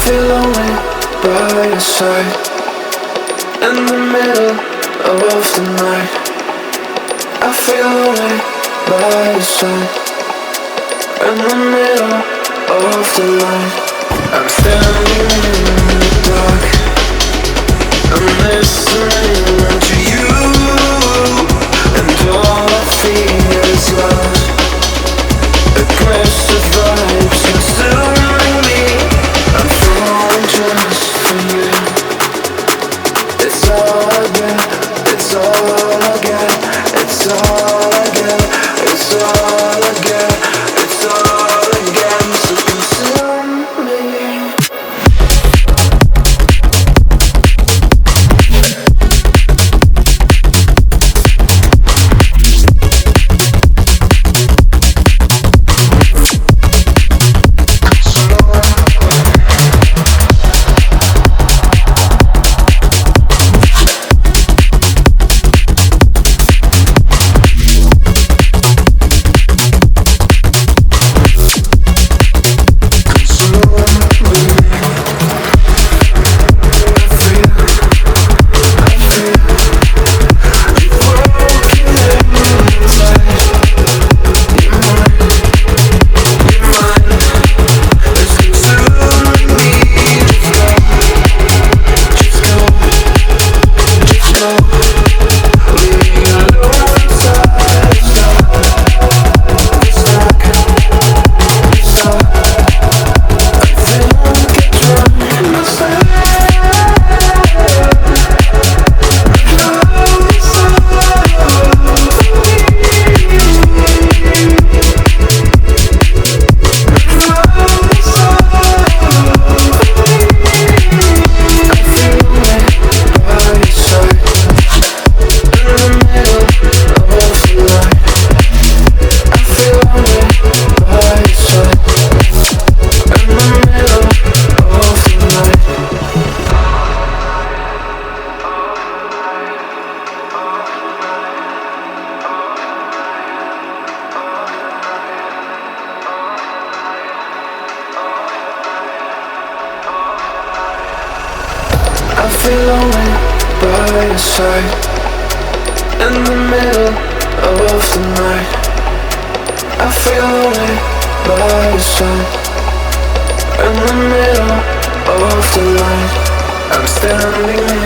feel lonely by your side, in the middle of the night. I feel lonely by your side, in the middle of the night. I'm standing in the dark, I'm listening to you, and all I feel is love. Aggressive vibes consuming me. I'm falling just for you. It's all I get, it's all I get, it's all I get, it's all I get, it's all I get. So consume me. I feel lonely by your side, in the middle of the night. I feel lonely by your side, in the middle of the night. I'm standing